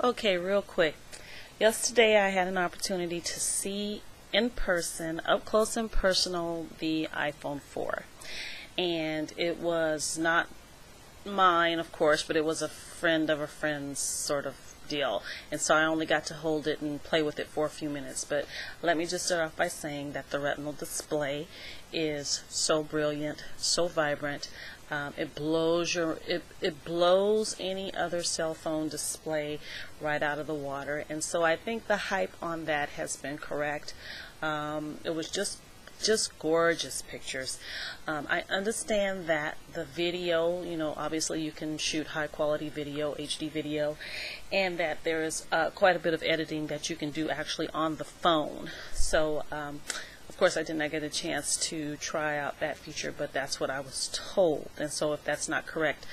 Okay, real quick. Yesterday I had an opportunity to see in person, up close and personal, the iPhone 4. And it was not mine, of course, but it was a friend of a friend's sort of deal. And so I only got to hold it and play with it for a few minutes. But let me just start off by saying that the retinal display is so brilliant, so vibrant. It blows any other cell phone display right out of the water, and so I think the hype on that has been correct. It was just gorgeous pictures. I understand that the video, obviously you can shoot high quality video, HD video, and that there is quite a bit of editing that you can do actually on the phone. So of course I did not get a chance to try out that feature, but that's what I was told. And so if that's not correct,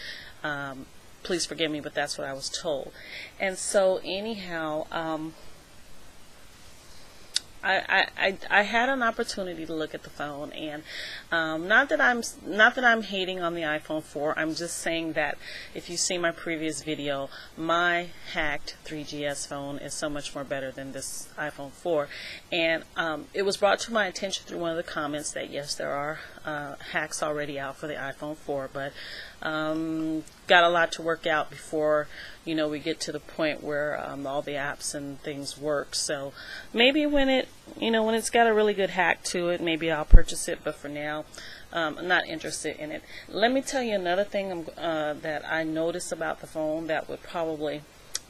please forgive me, but that's what I was told. And so anyhow, I had an opportunity to look at the phone, and not that I'm hating on the iPhone 4. I'm just saying that if you see my previous video, my hacked 3GS phone is so much more better than this iPhone 4. And it was brought to my attention through one of the comments that yes, there are hacks already out for the iPhone 4, but got a lot to work out before we get to the point where all the apps and things work. So maybe when it's got a really good hack to it, maybe I'll purchase it, but for now I'm not interested in it. Let me tell you another thing that I noticed about the phone that would probably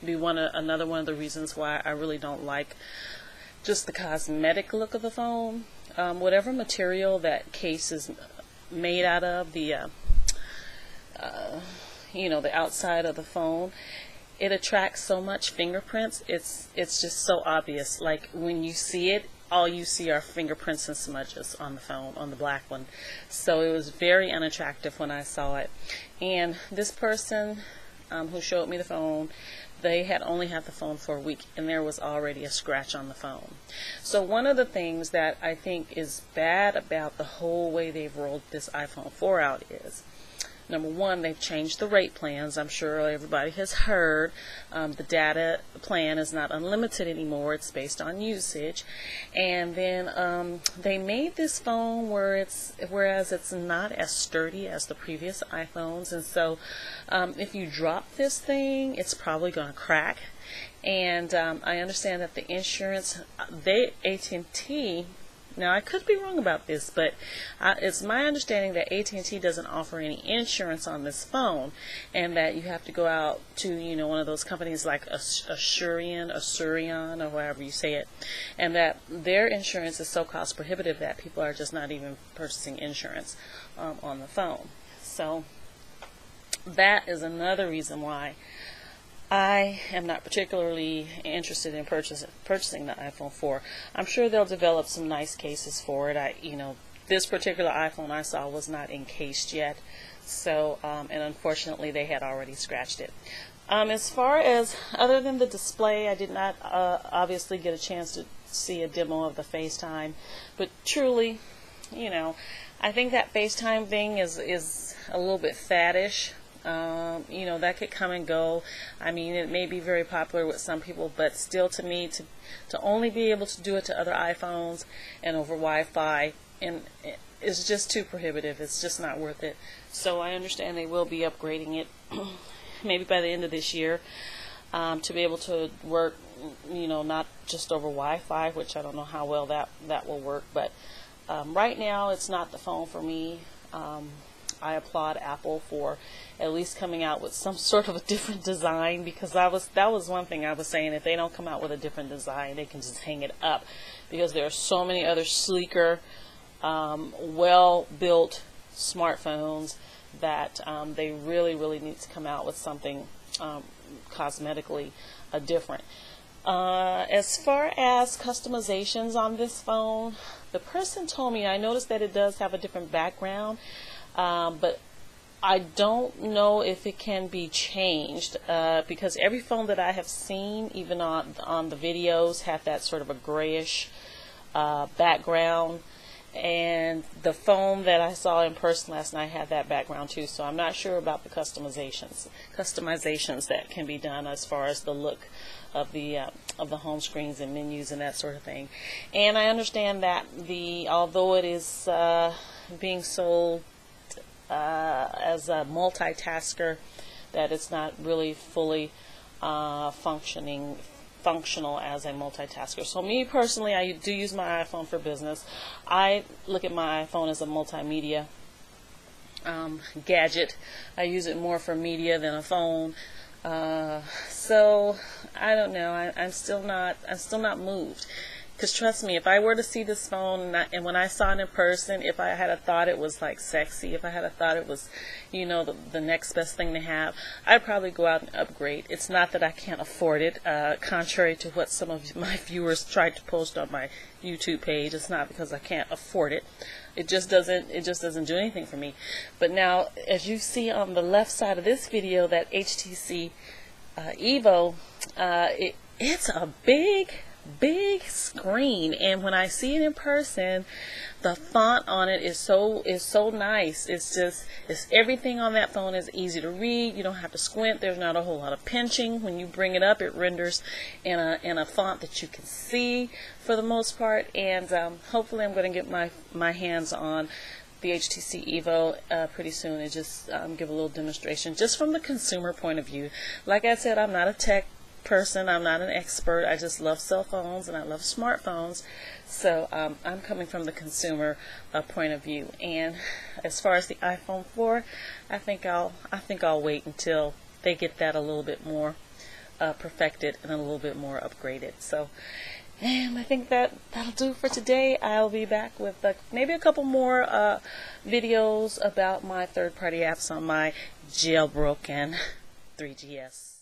be another one of the reasons why I really don't like just the cosmetic look of the phone. Whatever material that case is made out of, the outside of the phone, it attracts so much fingerprints. It's just so obvious. Like when you see it, all you see are fingerprints and smudges on the phone, on the black one. So it was very unattractive when I saw it. And this person who showed me the phone, they had only had the phone for a week, and there was already a scratch on the phone. So one of the things that I think is bad about the whole way they've rolled this iPhone 4 out is, number one, they've changed the rate plans. I'm sure everybody has heard the data plan is not unlimited anymore. It's based on usage. And then they made this phone whereas it's not as sturdy as the previous iPhones. And so if you drop this thing, it's probably going to crack. And I understand that the insurance, AT&T, now, I could be wrong about this, but it's my understanding that AT&T doesn't offer any insurance on this phone, and that you have to go out to, one of those companies like Assurion, or however you say it, and that their insurance is so cost prohibitive that people are just not even purchasing insurance on the phone. So that is another reason why I am not particularly interested in purchasing the iPhone 4. I'm sure they'll develop some nice cases for it. This particular iPhone I saw was not encased yet, so and unfortunately they had already scratched it. As far as other than the display, I did not obviously get a chance to see a demo of the FaceTime, but truly, I think that FaceTime thing is a little bit faddish. That could come and go. I mean, it may be very popular with some people, but still, to me, to only be able to do it to other iPhones and over Wi-Fi, and it's just too prohibitive. It's just not worth it. So I understand they will be upgrading it, maybe by the end of this year, to be able to work, not just over Wi-Fi, which I don't know how well that will work. But right now, it's not the phone for me. I applaud Apple for at least coming out with some sort of a different design, because that was one thing I was saying. If they don't come out with a different design, they can just hang it up, because there are so many other sleeker, well-built smartphones that they really need to come out with something cosmetically different. As far as customizations on this phone, the person told me, I noticed that it does have a different background, but I don't know if it can be changed, because every phone that I have seen, even on the videos, have that sort of a grayish background, And the phone that I saw in person last night had that background too, so I'm not sure about the customizations that can be done as far as the look of the home screens and menus and that sort of thing. And I understand that although it is being sold as a multitasker, that it's not really fully functional as a multitasker. So me personally, I do use my iPhone for business. I look at my iPhone as a multimedia gadget. I use it more for media than a phone. So I don't know. I'm still not moved. Because trust me, if I were to see this phone and when I saw it in person, if I had thought it was like sexy, if I had thought it was, you know, the next best thing to have, I'd probably go out and upgrade. It's not that I can't afford it, contrary to what some of my viewers tried to post on my YouTube page. It's not because I can't afford it. It just doesn't do anything for me. But now, as you see on the left side of this video, that HTC Evo, it's a big screen, and when I see it in person, the font on it is so nice. It's everything on that phone is easy to read. You don't have to squint. There's not a whole lot of pinching. When you bring it up, it renders in a font that you can see for the most part. And hopefully I'm going to get my hands on the HTC Evo pretty soon and just give a little demonstration just from the consumer point of view. Like I said, I'm not a tech person. I'm not an expert. I just love cell phones and I love smartphones. So I'm coming from the consumer point of view. And as far as the iPhone 4, I think I'll wait until they get that a little bit more perfected and a little bit more upgraded. So, and I think that'll do for today. I'll be back with maybe a couple more videos about my third-party apps on my jailbroken 3GS.